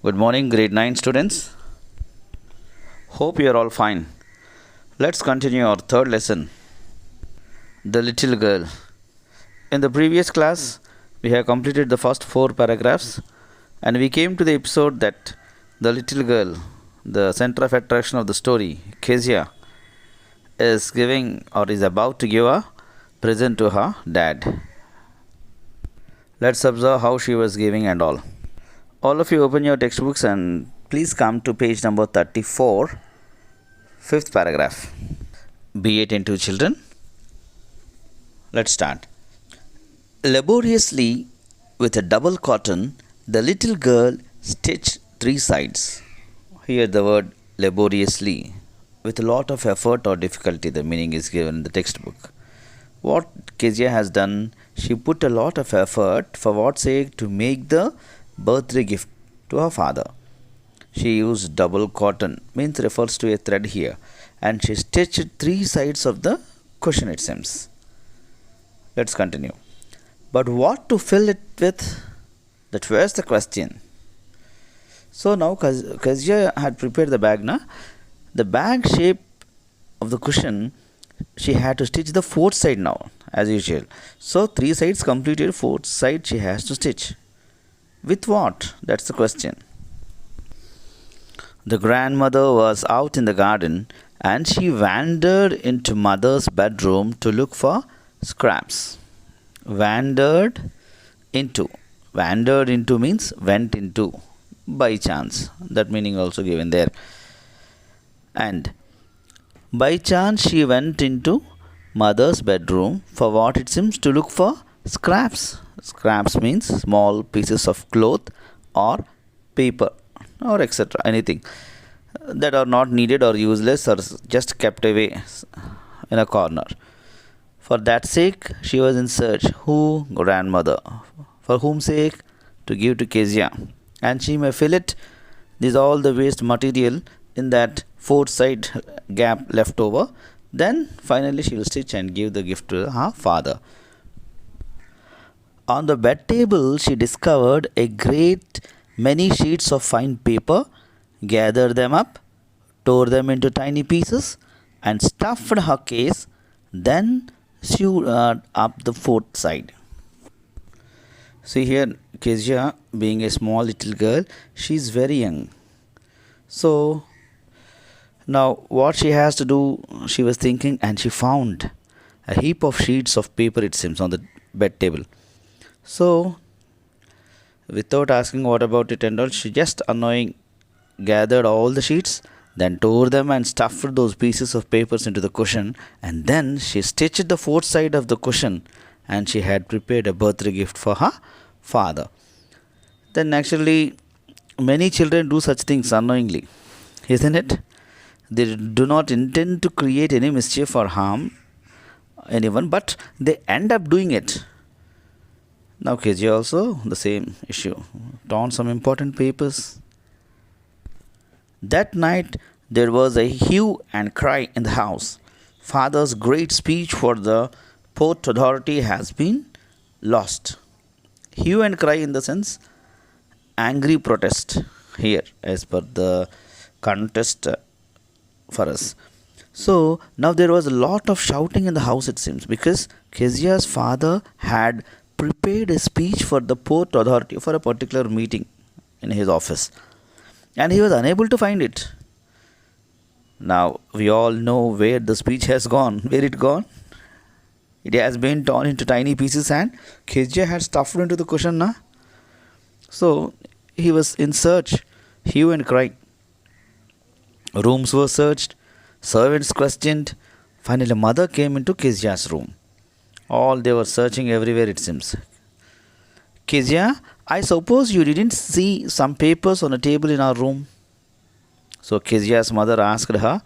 Good morning, Grade 9 students. Hope you are all fine. Let's continue our third lesson, The Little Girl. In the previous class, we have completed the first 4 paragraphs and we came to the episode that the little girl, the center of attraction of the story, Kezia, is giving or is about to give a present to her dad. Let's observe how she was giving and all. All of you open your textbooks and please come to page number 34, 5th paragraph. Be attentive, children. Let's start. Laboriously, with a double cotton, the little girl stitched 3 sides. Here the word laboriously, with a lot of effort or difficulty, the meaning is given in the textbook. What Kezia has done, she put a lot of effort for what sake? To make the birthday gift to her father. She used double cotton, means refers to a thread here, and she stitched 3 sides of the cushion, it seems. Let's continue. But what to fill it with? That was the question. So now Kezia had prepared the bag. The bag shape of the cushion, she had to stitch the 4th side now, as usual. So 3 sides completed, 4th side she has to stitch. With what? That's the question. The grandmother was out in the garden and she wandered into mother's bedroom to look for scraps. Wandered into. Wandered into means went into. By chance. That meaning also given there. And by chance she went into mother's bedroom for what it seems? To look for scraps. Scraps means small pieces of cloth or paper or etc. Anything that are not needed or useless or just kept away in a corner. For that sake she was in search. Who? Grandmother. For whom sake? To give to Kezia. And she may fill it, this all the waste material in that 4th side gap left over. Then finally she will stitch and give the gift to her father. On the bed table she discovered a great many sheets of fine paper, gathered them up, tore them into tiny pieces and stuffed her case, then sewed up the 4th side. See here, Kezia, being a small little girl, she is very young. So now what she has to do, she was thinking, and she found a heap of sheets of paper, it seems, on the bed table. So without asking what about it and all, she just gathered all the sheets, then tore them and stuffed those pieces of papers into the cushion, and then she stitched the 4th side of the cushion, and she had prepared a birthday gift for her father. Then naturally many children do such things unknowingly, isn't it? They do not intend to create any mischief or harm anyone, but they end up doing it. Now Kezia also the same issue, torn some important papers. That night there was a hue and cry in the house. Father's great speech for the Port Authority has been lost. Hue and cry in the sense angry protest here as per the context for us. So now there was a lot of shouting in the house, it seems, because Kezia's father had prepared a speech for the Port Authority for a particular meeting in his office, and he was unable to find it. Now we all know where the speech has gone. Where it gone? It has been torn into tiny pieces and Kezia had stuffed into the cushion. So he was in search, hue and cry. Rooms were searched, servants questioned. Finally mother came into Kezia's room. All they were searching everywhere, it seems. Kezia, I suppose you didn't see some papers on a table in our room. So Kezia's mother asked her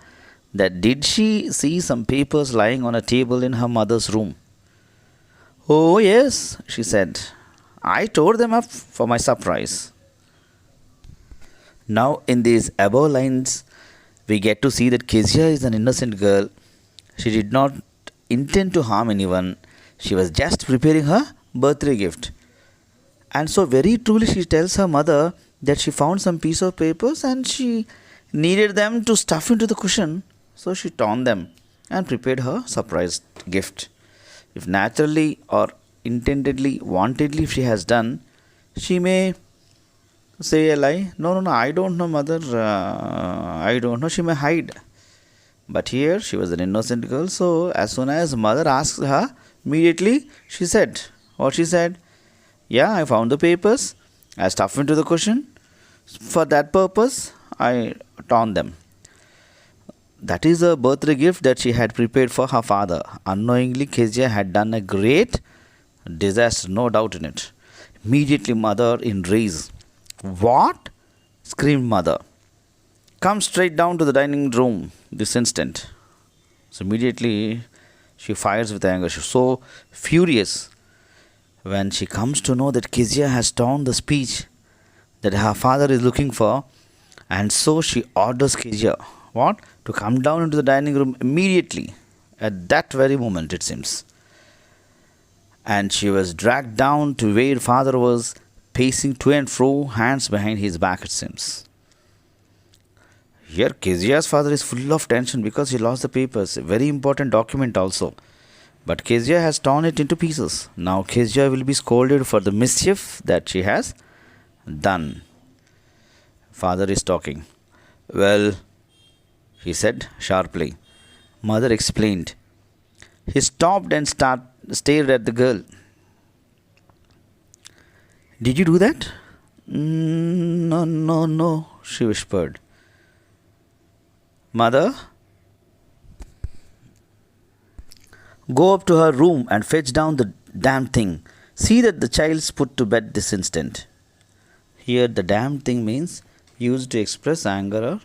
that did she see some papers lying on a table in her mother's room. Oh yes, she said. I tore them up for my surprise. Now in these above lines, we get to see that Kezia is an innocent girl. She did not intend to harm anyone. She was just preparing her birthday gift. And so very truly she tells her mother that she found some piece of papers and she needed them to stuff into the cushion. So she torn them and prepared her surprise gift. If naturally or intendedly, wantedly, if she has done, she may say a lie. No, no, no, I don't know, mother. I don't know. She may hide. But here she was an innocent girl, so as soon as mother asked her, immediately she said, what she said? Yeah, I found the papers. I stuffed into the cushion. For that purpose, I torn them. That is a birthday gift that she had prepared for her father. Unknowingly, Kezia had done a great disaster, no doubt in it. Immediately, mother in rage. What? Screamed mother. Come straight down to the dining room this instant. So immediately she fires with anger. She's so furious when she comes to know that Kezia has torn the speech that her father is looking for, and so she orders Kezia what? To come down into the dining room immediately. At that very moment, it seems. And she was dragged down to where father was pacing to and fro, hands behind his back, it seems. Here, Kezia's father is full of tension because he lost the papers, a very important document also. But Kezia has torn it into pieces. Now Kezia will be scolded for the mischief that she has done. Father is talking. Well, he said sharply. Mother explained. He stopped and stared at the girl. Did you do that? No, no, no, she whispered. Mother, go up to her room and fetch down the damn thing. See that the child's put to bed this instant. Here, the damn thing means used to express anger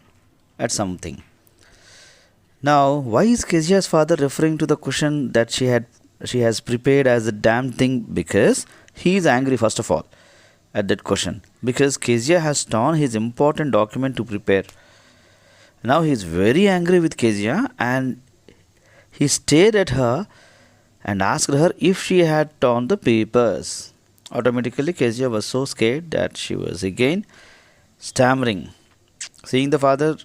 at something. Now, why is Kezia's father referring to the cushion that she has prepared as a damn thing? Because he is angry first of all at that cushion. Because Kezia has torn his important document to prepare. Now he is very angry with Kezia and he stared at her and asked her if she had torn the papers. Automatically Kezia was so scared that she was again stammering. Seeing the father,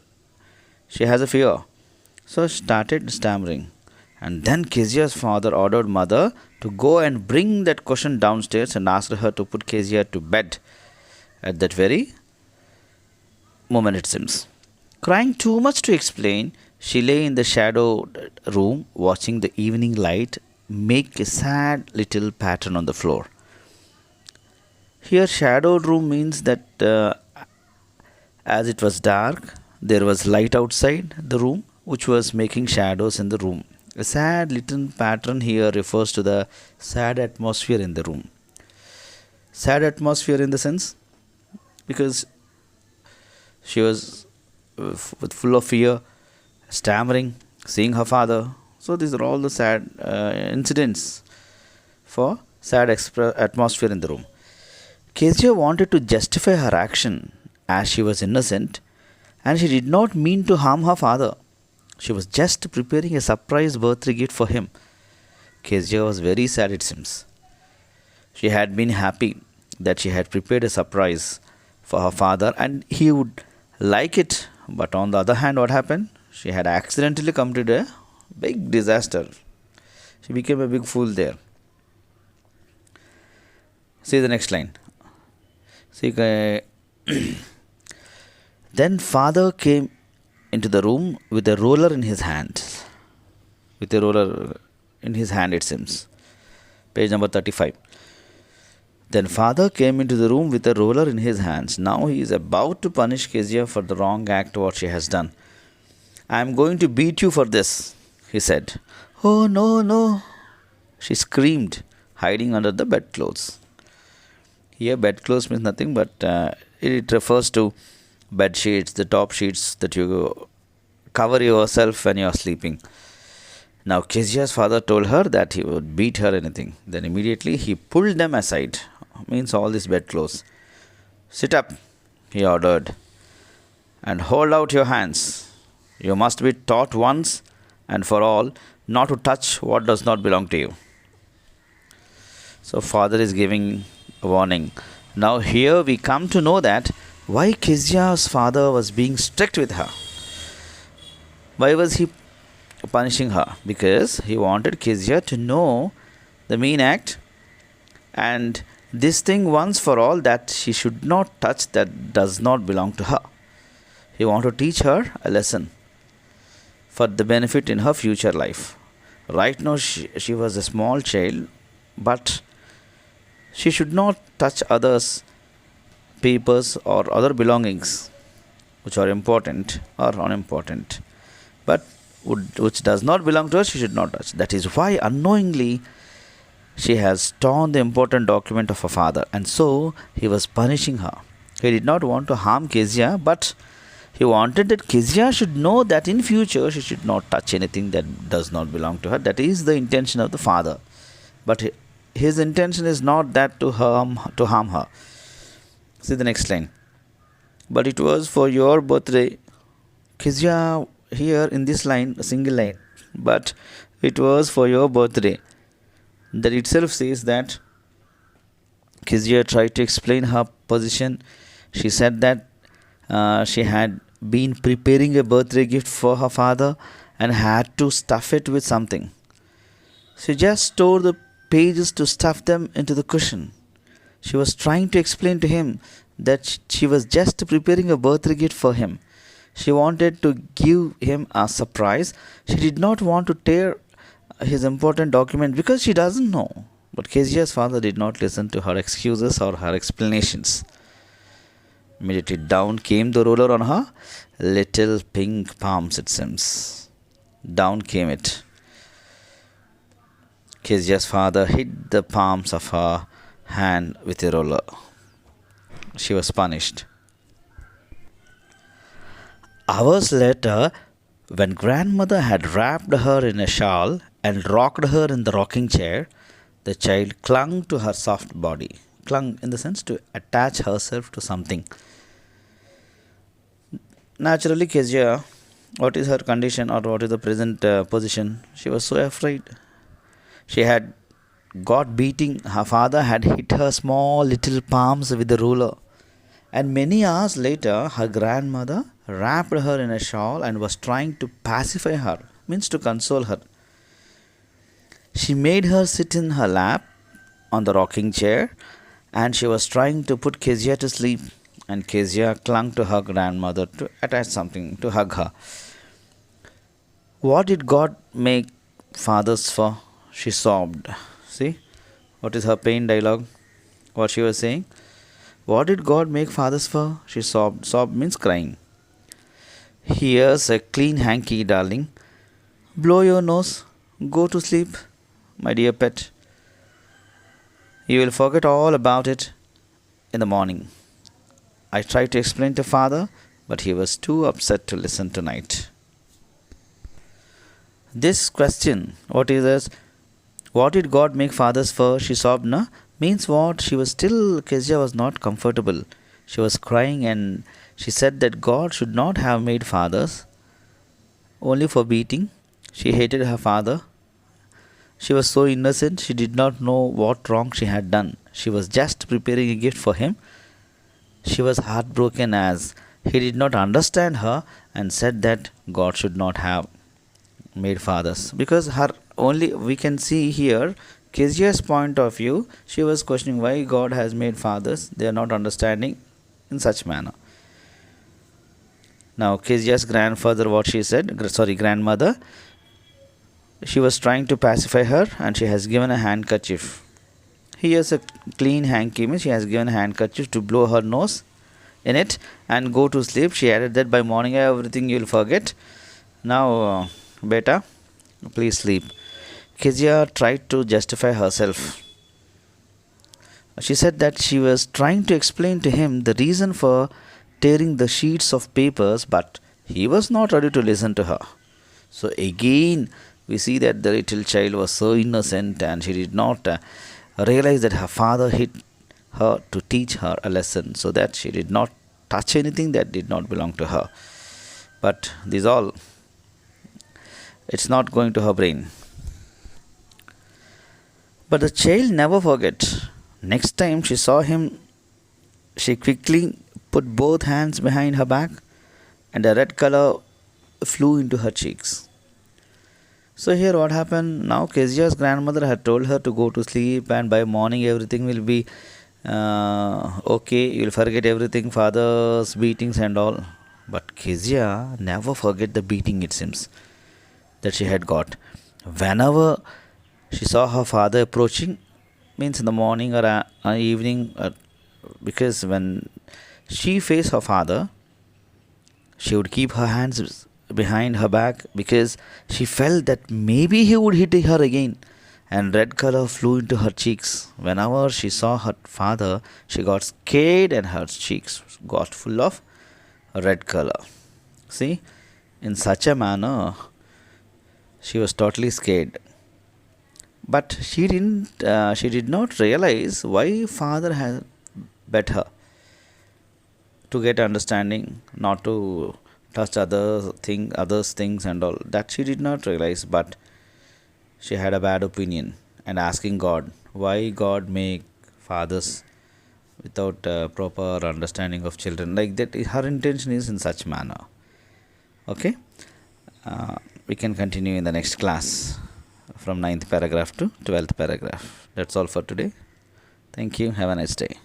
she has a fear. So started stammering. And then Kezia's father ordered mother to go and bring that cushion downstairs and asked her to put Kezia to bed. At that very moment, it seems. Crying too much to explain, she lay in the shadowed room watching the evening light make a sad little pattern on the floor. Here, shadowed room means that as it was dark, there was light outside the room which was making shadows in the room. A sad little pattern here refers to the sad atmosphere in the room. Sad atmosphere in the sense because she was full of fear, stammering, seeing her father. So these are all the sad incidents for sad atmosphere in the room. Kezia wanted to justify her action as she was innocent and she did not mean to harm her father. She was just preparing a surprise birthday gift for him. Kezia was very sad, it seems. She had been happy that she had prepared a surprise for her father and he would like it. But on the other hand, what happened? She had accidentally committed a big disaster. She became a big fool there. See the next line. See, then father came into the room with a roller in his hand. With a roller in his hand, it seems. Page number 35. Then father came into the room with a roller in his hands. Now he is about to punish Kezia for the wrong act what she has done. I am going to beat you for this, he said. Oh, no, no, she screamed, hiding under the bedclothes. Here, bedclothes means nothing but it refers to bed sheets, the top sheets that you cover yourself when you are sleeping. Now Kezia's father told her that he would beat her anything. Then immediately he pulled them aside. Means all these bedclothes. Sit up, he ordered, and hold out your hands. You must be taught once and for all not to touch what does not belong to you. So father is giving a warning. Now here we come to know that why Kezya's father was being strict with her. Why was he punishing her? Because he wanted Kezia to know the mean act and this thing once for all, that she should not touch that does not belong to her. He wanted to teach her a lesson for the benefit in her future life. Right now she was a small child, but she should not touch others' papers or other belongings which are important or unimportant. But which does not belong to her, she should not touch. That is why unknowingly she has torn the important document of her father, and so he was punishing her. He did not want to harm Kezia, but he wanted that Kezia should know that in future she should not touch anything that does not belong to her. That is the intention of the father. But his intention is not that to harm her. See the next line. But it was for your birthday. Kezia here in this line, a single line. But it was for your birthday. That itself says that Kezia tried to explain her position. She said that she had been preparing a birthday gift for her father and had to stuff it with something. She just tore the pages to stuff them into the cushion. She was trying to explain to him that she was just preparing a birthday gift for him. She wanted to give him a surprise. She did not want to tear his important document because she doesn't know. But Kezia's father did not listen to her excuses or her explanations. Immediately down came the roller on her little pink palms, it seems. Down came it. Kezia's father hit the palms of her hand with a roller. She was punished. Hours later, when grandmother had wrapped her in a shawl and rocked her in the rocking chair, the child clung to her soft body. Clung in the sense to attach herself to something. Naturally, Kezia, what is her condition or what is the present position? She was so afraid. She had got beating. Her father had hit her small little palms with a ruler. And many hours later, her grandmother wrapped her in a shawl and was trying to pacify her, means to console her. She made her sit in her lap on the rocking chair and she was trying to put Kezia to sleep. And Kezia clung to her grandmother to attach something, to hug her. What did God make fathers for? She sobbed. See, what is her pain dialogue? What she was saying? What did God make fathers for? She sobbed. Sob means crying. Here's a clean hanky, darling. Blow your nose. Go to sleep, my dear pet. You will forget all about it in the morning. I tried to explain to father, but he was too upset to listen tonight. This question, what is this? What did God make fathers for? She sobbed, na? Means what? Kezia was not comfortable. She was crying and she said that God should not have made fathers only for beating. She hated her father. She was so innocent, she did not know what wrong she had done. She was just preparing a gift for him. She was heartbroken as he did not understand her and said that God should not have made fathers. Because we can see here Kezia's point of view, she was questioning why God has made fathers. They are not understanding in such manner. Now Kezia's grandmother, she was trying to pacify her and she has given a handkerchief. Here's a clean hanky, means she has given a handkerchief to blow her nose in it and go to sleep. She added that by morning everything you'll forget. Now, beta, please sleep. Kezia tried to justify herself. She said that she was trying to explain to him the reason for tearing the sheets of papers, but he was not ready to listen to her. So again, we see that the little child was so innocent and she did not realize that her father hit her to teach her a lesson so that she did not touch anything that did not belong to her. But this all, it's not going to her brain. But the child never forget. Next time she saw him, she quickly put both hands behind her back, and a red color flew into her cheeks. So here what happened now, Kezia's grandmother had told her to go to sleep and by morning everything will be okay, you'll forget everything, father's beatings and all. But Kezia never forget the beating, it seems, that she had got. Whenever she saw her father approaching, means in the morning or evening, because when she faced her father, she would keep her hands behind her back because she felt that maybe he would hit her again. And red color flew into her cheeks. Whenever she saw her father, she got scared and her cheeks got full of red color. See, in such a manner, she was totally scared. But she didn't. She did not realize why father had bet her to get understanding, not to touch others things and all. That she did not realize, but she had a bad opinion and asking God why God make fathers without proper understanding of children like that. Her intention is in such manner. Okay, we can continue in the next class from ninth paragraph to 12th paragraph. That's all for today. Thank you. Have a nice day.